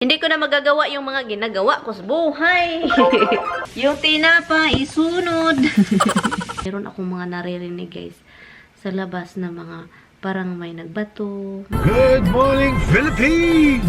Hindi ko na magagawa yung mga ginagawa ko sa buhay. Yung tinapa isunod. Meron akong mga naririnig guys sa labas na mga parang may nagbato. Good morning, Philippines!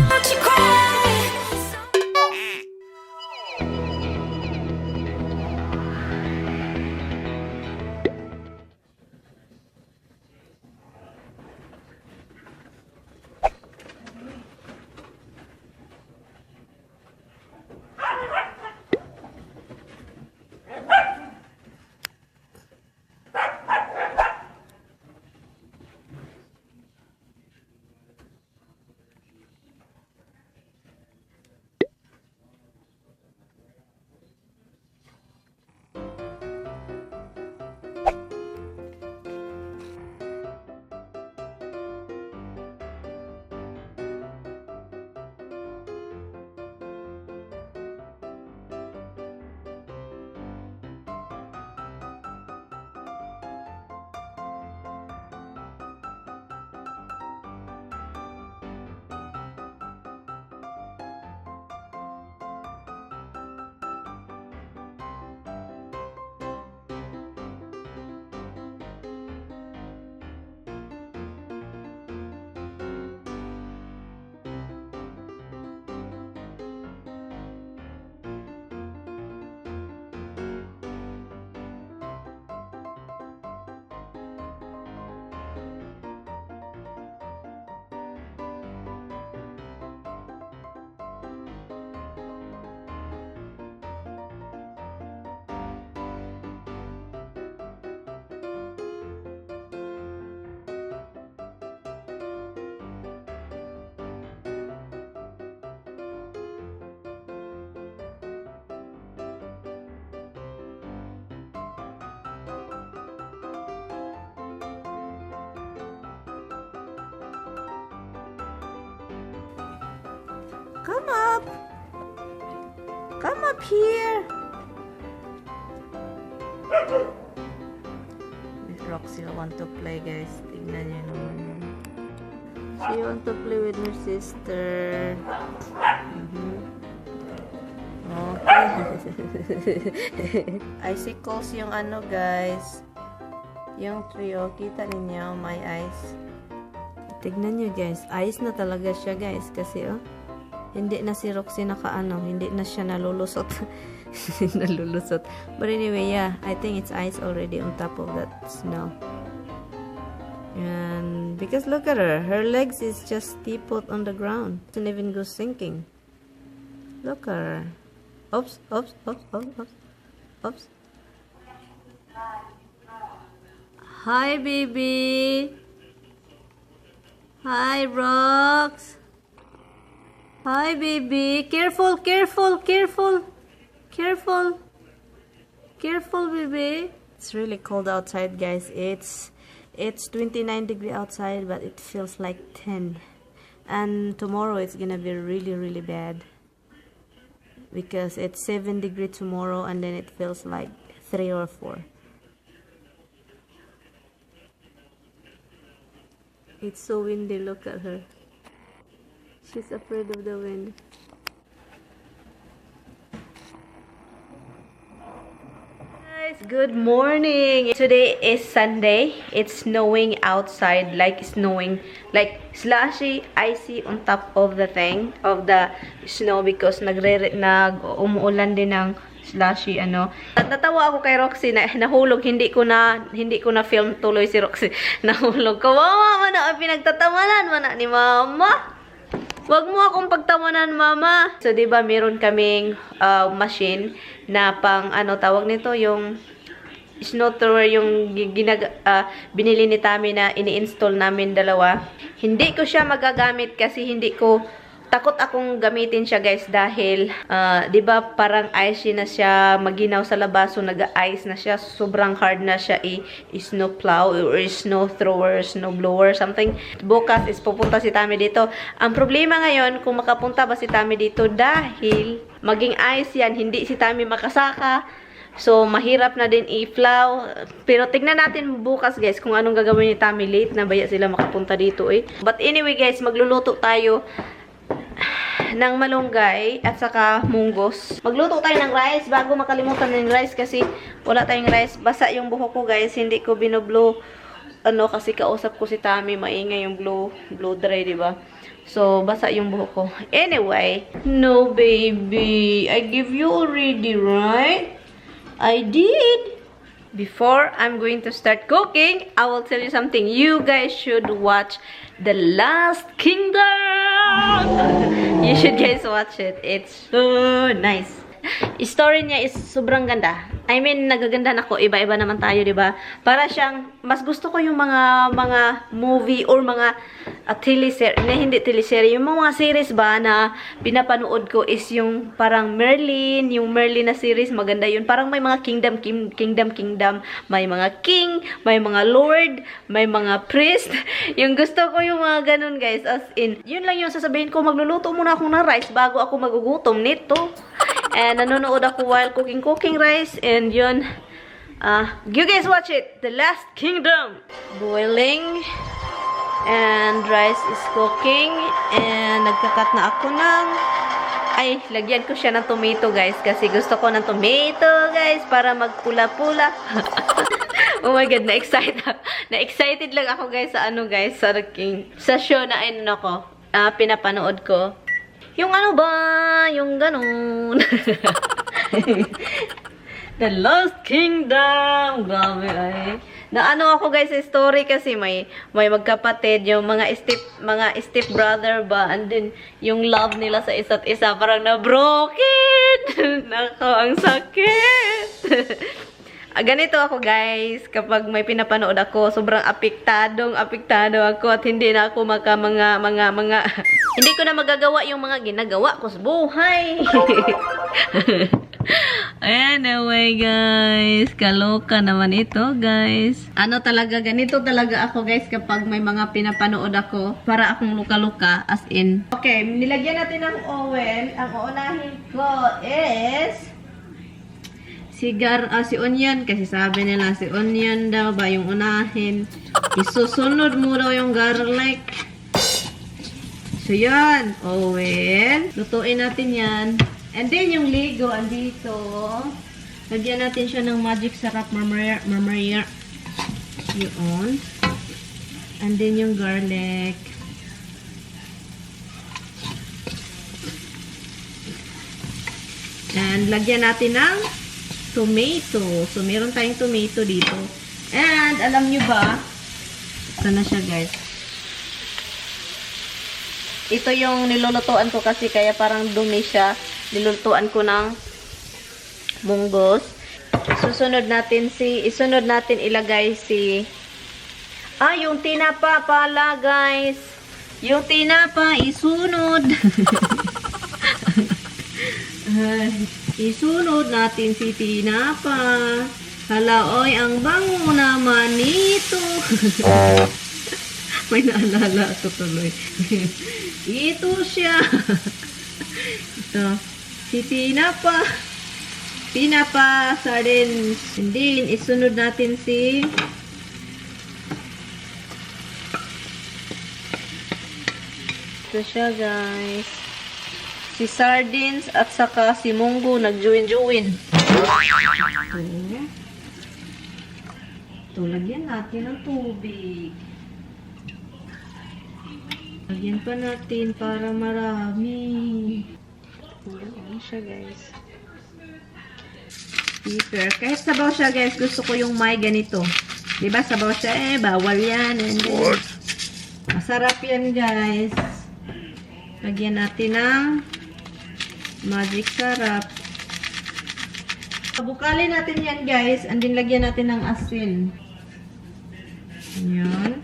Come up! Come up here! Miss Roxy want to play guys. Tignan niyo naman. She want to play with her sister. Okay. Icicles yung ano guys. Yung trio. Kita ninyo my eyes. Tignan niyo guys. Eyes na talaga siya guys. Kasi oh. Hindi na si Roxy nakaano, hindi na siya nalulusot. Nalulusot. But anyway, yeah, I think it's ice already on top of that snow. And because look at her, her legs is just put on the ground. Doesn't even go sinking. Look at her. Oops, oops, oops, oops, oops. Oops. Hi, baby. Hi, Rox. Hi, baby. Careful, careful, careful. Careful. Careful, baby. It's really cold outside, guys. It's 29 degrees outside, but it feels like 10. And tomorrow it's gonna be really, really bad. Because it's 7 degrees tomorrow, and then it feels like 3 or 4. It's so windy. Look at her. She's afraid of the wind. Guys, good morning. Today is Sunday. It's snowing outside, like snowing, like slushy, icy on top of the thing, of the snow because umuulan din ng slushy ano. At natawa ako kay Roxy na nahulog, hindi ko na film tuloy si Roxy. Nahulog. Kawawa man na pinagtatamanan man na ni Mama. Wag mo akong pagtawanan, Mama. So, di ba meron kaming machine na pang, ano, tawag nito, yung snow thrower, yung binili ni Tami na ini-install namin dalawa. Hindi ko siya magagamit kasi takot akong gamitin siya, guys, dahil, di ba parang icy na siya, maginaw sa labas, so nag-ice na siya, sobrang hard na siya i-snow plow, or snow thrower, snow blower, something. Bukas is pupunta si Tami dito. Ang problema ngayon, kung makapunta ba si Tami dito, dahil maging ice yan, hindi si Tami makasaka, so mahirap na din i-plow. Pero tignan natin bukas, guys, kung anong gagawin ni Tami. Late na baya sila makapunta dito eh. But anyway, guys, magluluto tayo. ng malunggay at saka munggos. Magluto tayo ng rice bago makalimutan ng rice kasi wala tayong rice. Basa yung buhok ko guys, hindi ko binoblow kasi kausap ko si Tami, maingay yung blow dry, diba? So, basa yung buhok ko. Anyway, no baby, I give you already, right? I did. Before I'm going to start cooking, I will tell you something. You guys should watch The Last Kingdom. You should guys watch it. It's so nice. Story niya is sobrang ganda. I mean, nagaganda na ko. Iba-iba naman tayo, diba? Para siyang, mas gusto ko yung mga movie or mga teleserye, hindi teleserye, yung mga series ba na pinapanood ko is yung parang Merlin, yung Merlin na series, maganda yun. Parang may mga kingdom, may mga king, may mga lord, may mga priest. Yung gusto ko yung mga ganun, guys. As in, yun lang yung sasabihin ko, magluluto muna ako ng rice bago ako magugutom nito. And nanonood ako while cooking rice. And yun, you guys watch it. The Last Kingdom. Boiling. And rice is cooking. And nagkakat na ako ng... Ay, lagyan ko siya ng tomato guys. Kasi gusto ko ng tomato guys. Para magpula-pula. Oh my God, na-excited. Na-excited lang ako guys sa guys. Sa show na ko. Pinapanood ko. Yung ano ba? Yung ganun. The Lost Kingdom. Grabe ay. Na ako guys sa story kasi may magkapatid, yung mga step brother ba, and then yung love nila sa isa't isa parang na broken. Nako, ang sakit. Ganito ako guys, kapag may pinapanood ako, sobrang apektado ako at hindi na ako hindi ko na magagawa yung mga ginagawa ko sa buhay. Anyway guys, kaloka naman ito guys. Ganito talaga ako guys kapag may mga pinapanood ako, para akong luka-luka as in. Okay, nilagyan natin ng oil. Ang uunahin ko is si onion, kasi sabi nila si onion daw ba yung unahin. Isusunod mo daw yung garlic. So yan, oil. Lutuin natin yan. And then yung ligo andito. Lagyan natin siya ng magic sarap marmaya. Yun. And then yung garlic. And lagyan natin ng tomato. So, meron tayong tomato dito. And, alam nyo ba, ito na siya, guys. Ito yung nilulutuan ko kasi kaya parang dumi siya. Nilulutuan ko ng munggos. Isunod natin ilagay yung tinapa pala, guys. Yung tinapa, isunod. Isunod natin si tinapa. Hala, oy, ang bango naman nito. May naalala ako tuloy. Ito siya. Ito. Si tinapa. Tinapa, sardines. And then, isunod natin si... Ito siya, guys. Si sardines at saka si munggo nag-join-join. Ito, lagyan natin ng tubig. Lagyan pa natin para marami. Ayan siya, guys. Pepper. Kahit sabaw siya, guys, gusto ko yung may ganito. Diba, sabaw siya, bawal yan. And then, masarap yan, guys. Lagyan natin ng magic sarap. Bukalin natin yan guys. And then lagyan natin ng asin. Ayan.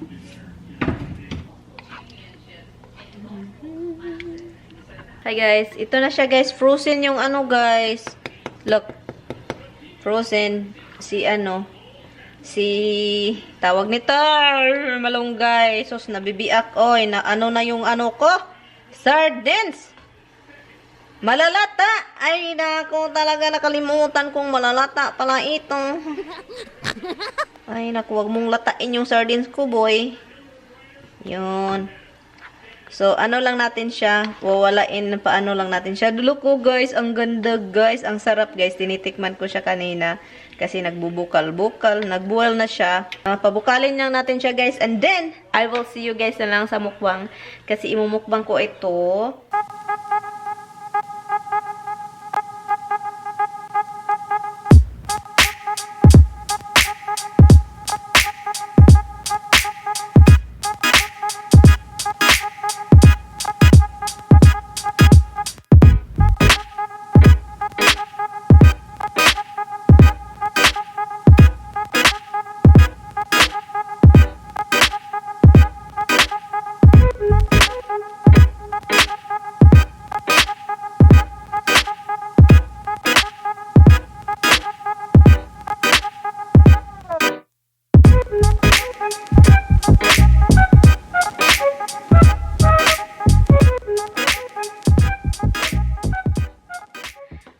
Hi guys. Ito na siya guys. Frozen yung guys. Look. Frozen. Si tawag nito. Malunggay. Sos nabibiak. Oy. Na yung ko. Sardines. Malalata! Ay, naku, talaga nakalimutan kong malalata pala ito. Ay, naku, wag mong latain yung sardines ko, boy. Yun. So, ano lang natin siya, wawalain, paano lang natin siya. Dulo ko, guys, ang ganda, guys. Ang sarap, guys. Tinitikman ko siya kanina kasi nagbubukal-bukal. Nagbuwal na siya. Pabukalin lang natin siya, guys. And then, I will see you guys na lang sa mukbang kasi imumukbang ko ito.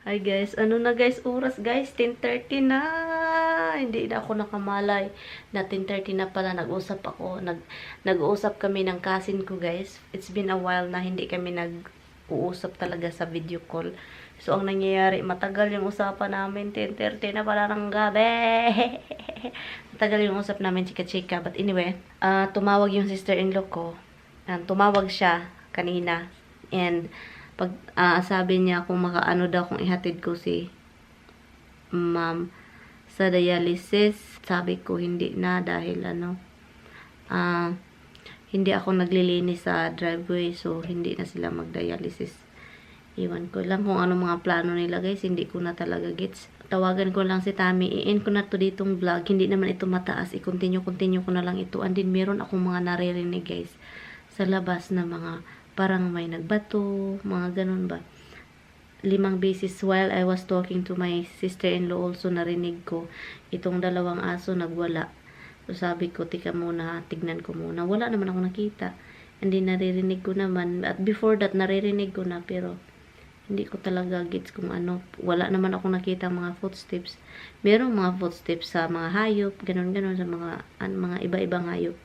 Hi guys, ano na guys, oras guys, 10:30 na. Hindi na ako nakamalay na 10:30 na pala. Nag-usap kami ng cousin ko guys. It's been a while na hindi kami nag-uusap talaga sa video call. So ang nangyayari, matagal yung usapan namin. 10:30 na pala ng gabi. Matagal yung usap namin, chika-chika. But anyway, tumawag yung sister-in-law ko. Tumawag siya kanina. And pag sabi niya kung makaano daw kung ihatid ko si ma'am sa dialysis, sabi ko hindi na dahil hindi ako naglilinis sa driveway, so hindi na sila mag-dialysis. Iwan ko lang kung ano mga plano nila guys, hindi ko na talaga gets. Tawagan ko lang si Tami, i-end ko na to ditong vlog, hindi naman ito mataas, i-continue ko na lang ito. And then meron akong mga naririnig guys sa labas na mga parang may nagbato, mga ganun ba. 5 beses while I was talking to my sister-in-law also, narinig ko itong 2 aso nagwala. So sabi ko, tika muna, tignan ko muna. Wala naman ako nakita. Hindi naririnig ko naman. At before that, naririnig ko na, pero hindi ko talaga gets kung ano. Wala naman ako nakita mga footsteps. Merong mga footsteps sa mga hayop, ganun-ganun sa mga iba-ibang hayop.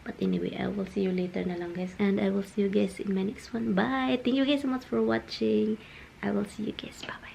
But anyway, I will see you later na lang guys. And I will see you guys in my next one. Bye! Thank you guys so much for watching. I will see you guys. Bye-bye.